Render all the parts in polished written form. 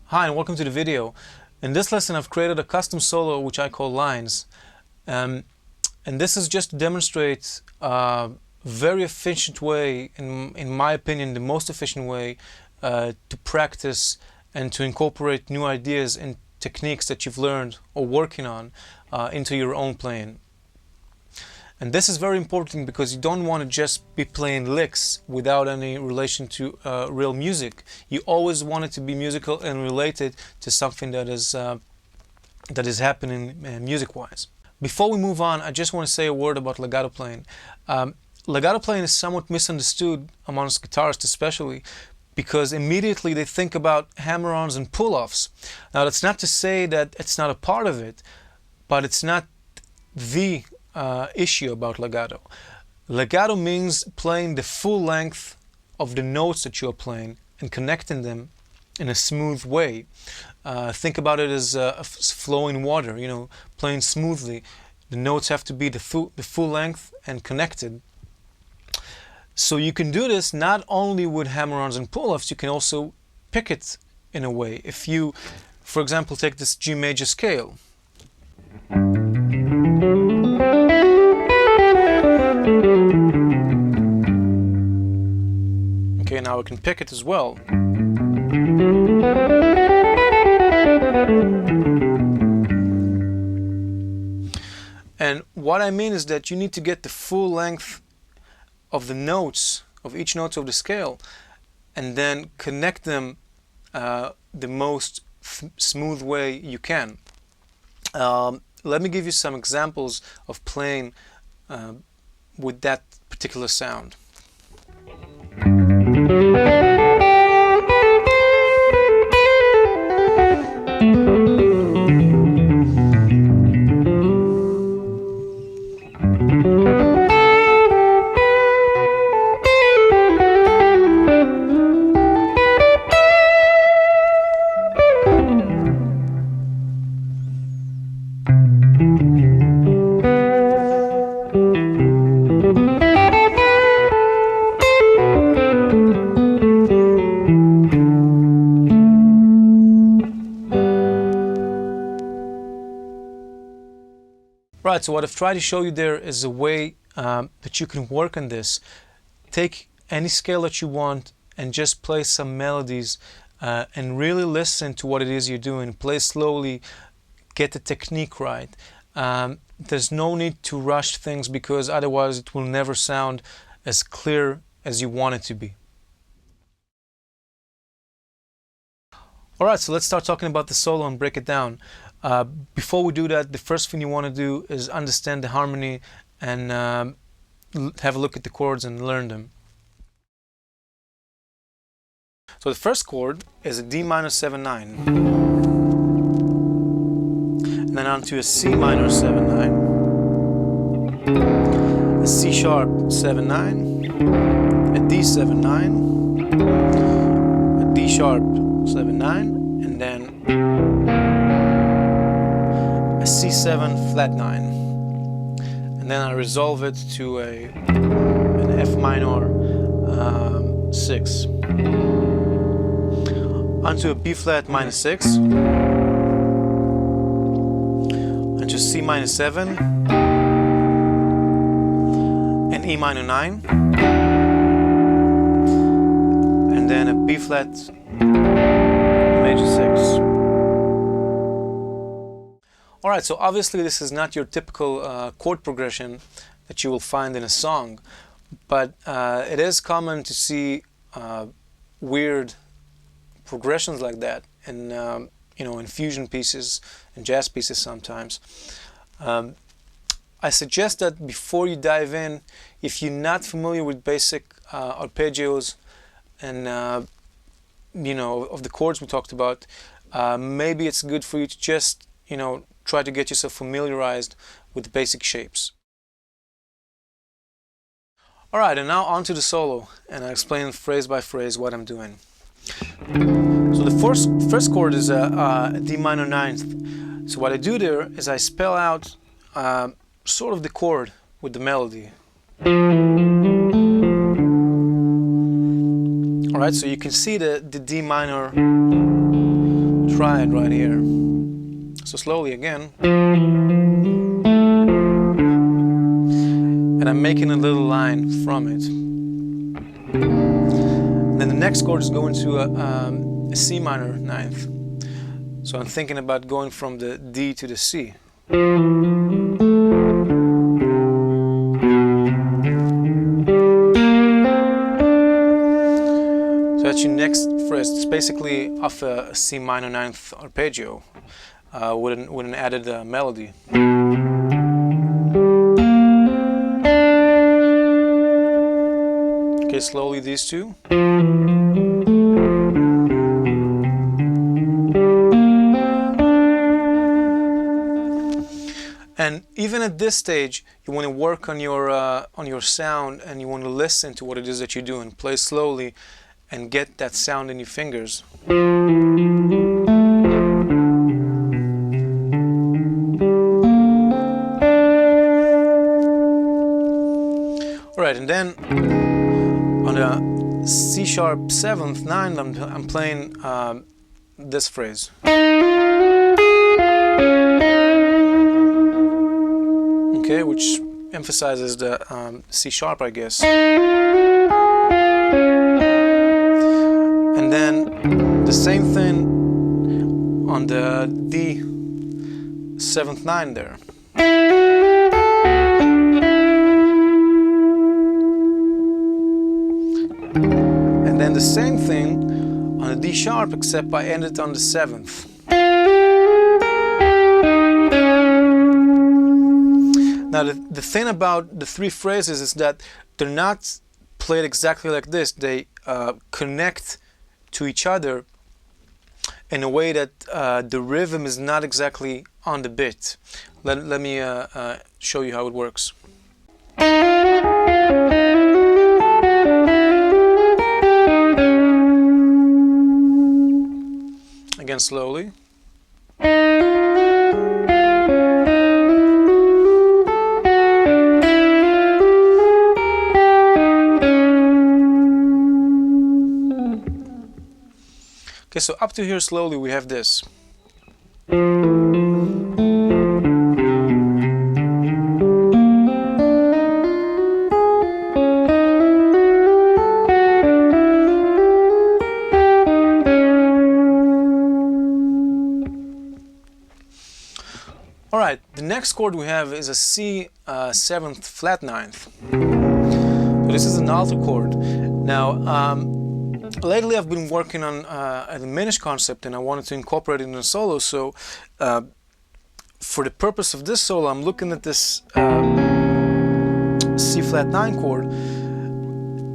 Hi and welcome to the video. In this lesson I've created a custom solo which I call lines, and this is just to demonstrate a very efficient way, in my opinion the most efficient way to practice and to incorporate new ideas and techniques that you've learned or working on into your own playing. And this is very important because you don't want to just be playing licks without any relation to real music. You always want it to be musical and related to something that is happening music-wise. Before we move on, I just want to say a word about legato playing. Legato playing is somewhat misunderstood amongst guitarists especially, because immediately they think about hammer-ons and pull-offs. Now that's not to say that it's not a part of it, but it's not the issue about legato. Legato means playing the full length of the notes that you are playing and connecting them in a smooth way. Think about it as flowing water, playing smoothly. The notes have to be the full length and connected. So you can do this not only with hammer-ons and pull-offs, you can also pick it in a way. If you, for example, take this G major scale. Okay, now I can pick it as well. And what I mean is that you need to get the full length of the notes, of each note of the scale, and then connect them the most smooth way you can. Let me give you some examples of playing with that particular sound. Right, so what I've tried to show you there is a way that you can work on this. Take any scale that you want and just play some melodies and really listen to what it is you're doing. Play slowly, get the technique right. There's no need to rush things because otherwise it will never sound as clear as you want it to be. Alright, so let's start talking about the solo and break it down. Before we do that, the first thing you want to do is understand the harmony and have a look at the chords and learn them. So the first chord is a D minor 7/9, and then on to a C minor 7/9, a C sharp 7/9, a D 7/9, a D sharp 7/9, and then C7 flat 9, and then I resolve it to an F minor 6, onto a B flat minor 6, onto C minor 7, and E minor 9, and then a B flat major 6. Alright, so obviously this is not your typical chord progression that you will find in a song, but it is common to see weird progressions like that in in fusion pieces and jazz pieces sometimes. I suggest that before you dive in, if you're not familiar with basic arpeggios and of the chords we talked about, maybe it's good for you to just try to get yourself familiarized with the basic shapes. Alright, and now on to the solo, and I'll explain phrase by phrase what I'm doing. So the first chord is a D minor 9th. So what I do there is I spell out sort of the chord with the melody. Alright, so you can see the D minor triad right here. So slowly again. And I'm making a little line from it. Then the next chord is going to a C minor ninth. So I'm thinking about going from the D to the C. So that's your next phrase. It's basically off a C minor ninth arpeggio with an added melody. Okay, slowly these two. And even at this stage, you want to work on your sound, and you want to listen to what it is that you're doing. Play slowly and get that sound in your fingers. All right, and then on a C sharp 7th, 9th, I'm playing this phrase. Okay, which emphasizes the C sharp, I guess. And then the same thing on the D 7th, 9 there. And then the same thing on the D sharp, except I end it on the 7th. Now the thing about the three phrases is that they're not played exactly like this. They connect to each other in a way that the rhythm is not exactly on the beat. Let me show you how it works. Again, slowly. Okay, so up to here slowly we have this. Alright, the next chord we have is a C 7th flat 9th. So this is an alto chord. Now, lately I've been working on a diminished concept, and I wanted to incorporate it in a solo. So for the purpose of this solo, I'm looking at this C flat 9 chord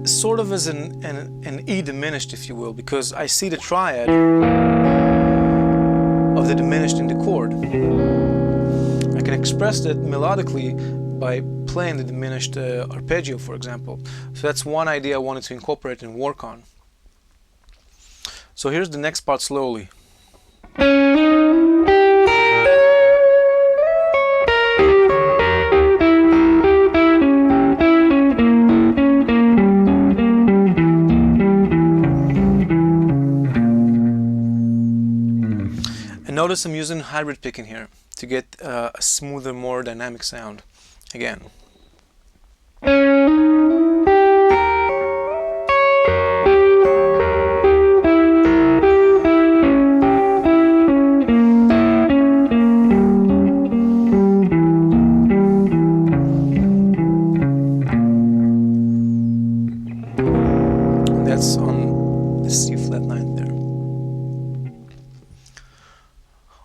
sort of as an E diminished, if you will, because I see the triad of the diminished in the chord. I can express that melodically by playing the diminished arpeggio, for example. So that's one idea I wanted to incorporate and work on. So here's the next part slowly. And notice I'm using hybrid picking here to get a smoother, more dynamic sound. Again. That's on the C flat 9 there.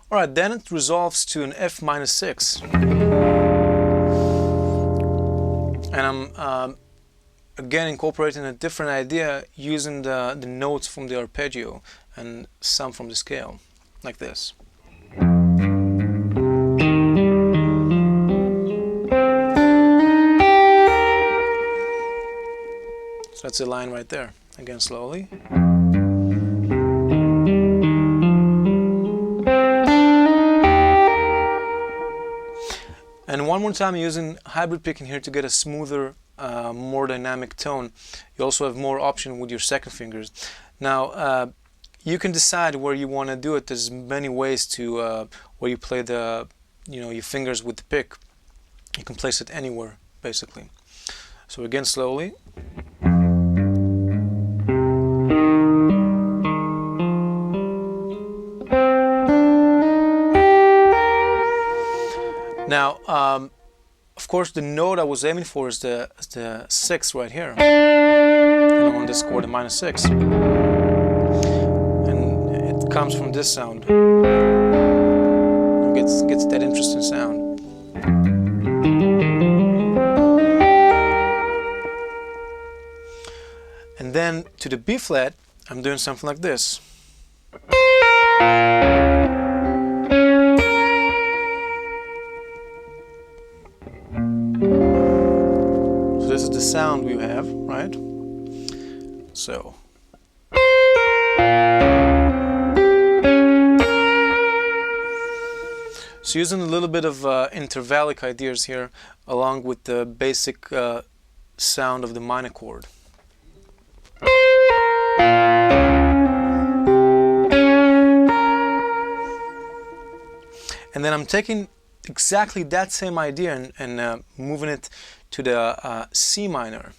Alright, then it resolves to an F minus 6. And I'm again incorporating a different idea using the notes from the arpeggio and some from the scale, like this. So that's the line right there. Again, slowly. And one more time, using hybrid picking here to get a smoother, more dynamic tone. You also have more option with your second fingers. Now, you can decide where you want to do it. There's many ways to where you play the, your fingers with the pick. You can place it anywhere, basically. So again, slowly. Now, of course, the note I was aiming for is the 6th right here, on this chord, the -6, and it comes from this sound. It gets that interesting sound. And then to the B flat, I'm doing something like this. This is the sound we have, right? So using a little bit of intervallic ideas here, along with the basic sound of the minor chord. And then I'm taking exactly that same idea and moving it to the C minor.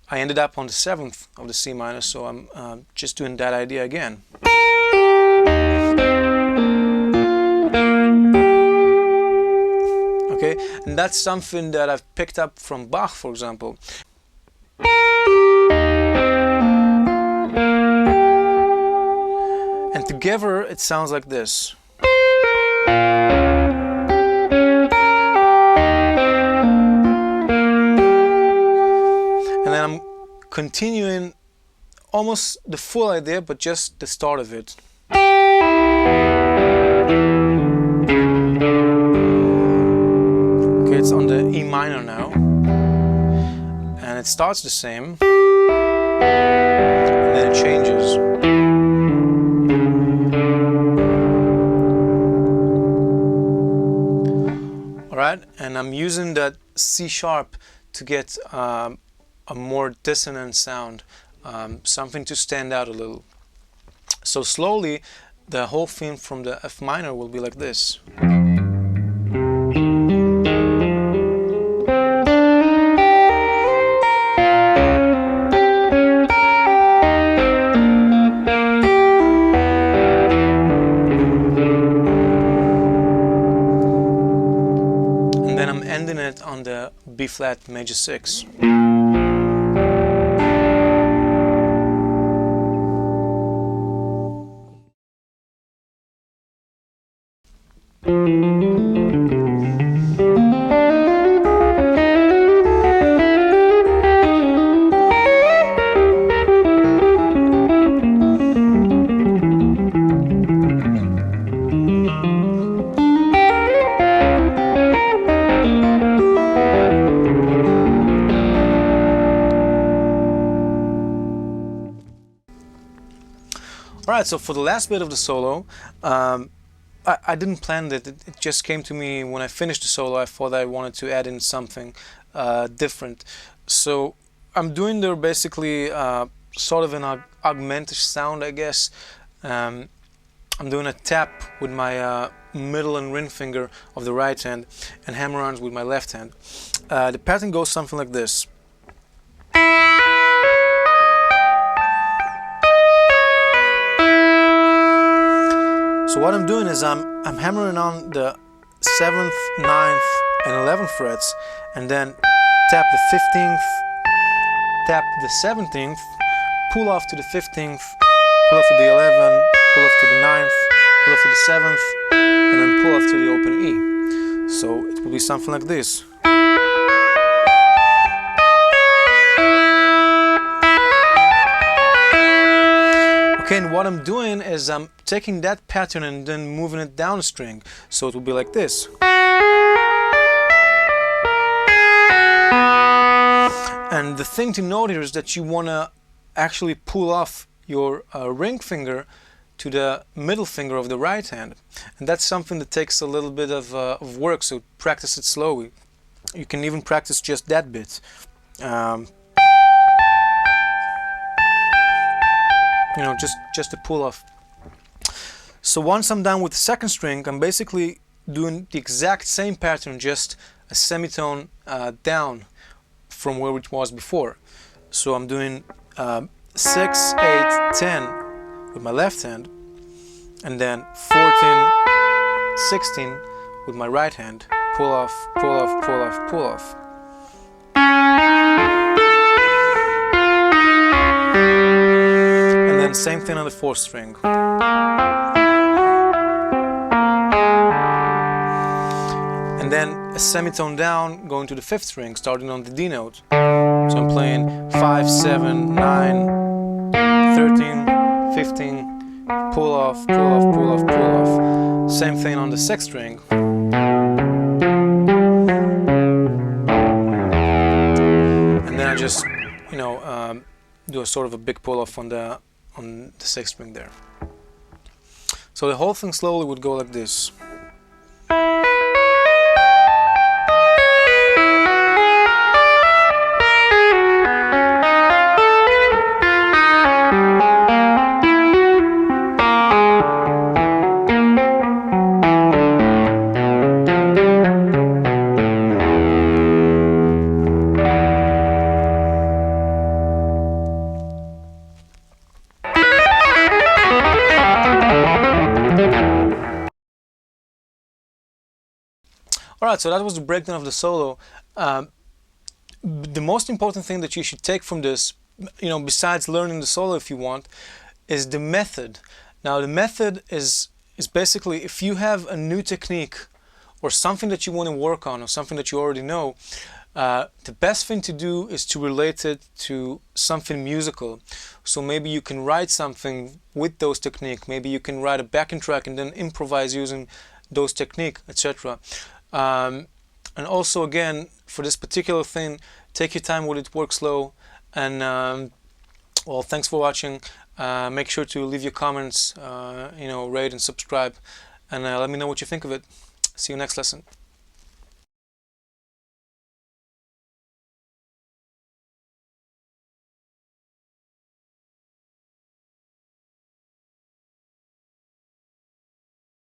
I ended up on the 7th of the C minor, so I'm just doing that idea again. Okay, and that's something that I've picked up from Bach, for example. And together it sounds like this. And then I'm continuing almost the full idea, but just the start of it. Okay, it's on the E minor now. And it starts the same. And then it changes. Alright, and I'm using that C sharp to get a more dissonant sound, something to stand out a little. So slowly, the whole theme from the F minor will be like this. And then I'm ending it on the B flat major 6. Alright, so for the last bit of the solo, I didn't plan that. It just came to me when I finished the solo. I thought I wanted to add in something different. So I'm doing there basically sort of an augmented sound, I guess. I'm doing a tap with my middle and ring finger of the right hand and hammer-ons with my left hand. The pattern goes something like this. So what I'm doing is I'm hammering on the 7th, 9th, and 11th frets, and then tap the 15th, tap the 17th, pull off to the 15th, pull off to the 11th, pull off to the 9th, pull off to the 7th, and then pull off to the open E. So it will be something like this. Okay, and what I'm doing is I'm taking that pattern and then moving it down a string. So it will be like this. And the thing to note here is that you want to actually pull off your ring finger to the middle finger of the right hand. And that's something that takes a little bit of work, so practice it slowly. You can even practice just that bit. you know, just a pull off. So once I'm done with the second string, I'm basically doing the exact same pattern, just a semitone down from where it was before. So I'm doing 6, 8, 10 with my left hand, and then 14, 16 with my right hand. Pull off, pull off, pull off, pull off. And then same thing on the fourth string. And then a semitone down, going to the fifth string, starting on the D note. So I'm playing 5, 7, 9, 13, 15, pull off, pull off, pull off, pull off. Same thing on the sixth string. And then I just, you know, do a sort of a big pull off on the sixth string there. So the whole thing slowly would go like this. Alright, so that was the breakdown of the solo. The most important thing that you should take from this, you know, besides learning the solo if you want, is the method. Now the method is basically, if you have a new technique or something that you want to work on or something that you already know, the best thing to do is to relate it to something musical. So maybe you can write something with those techniques, maybe you can write a backing track and then improvise using those techniques, etc. And also, again, for this particular thing, take your time with it, work slow, and well, thanks for watching. Make sure to leave your comments, you know, rate and subscribe, and let me know what you think of it. See you next lesson.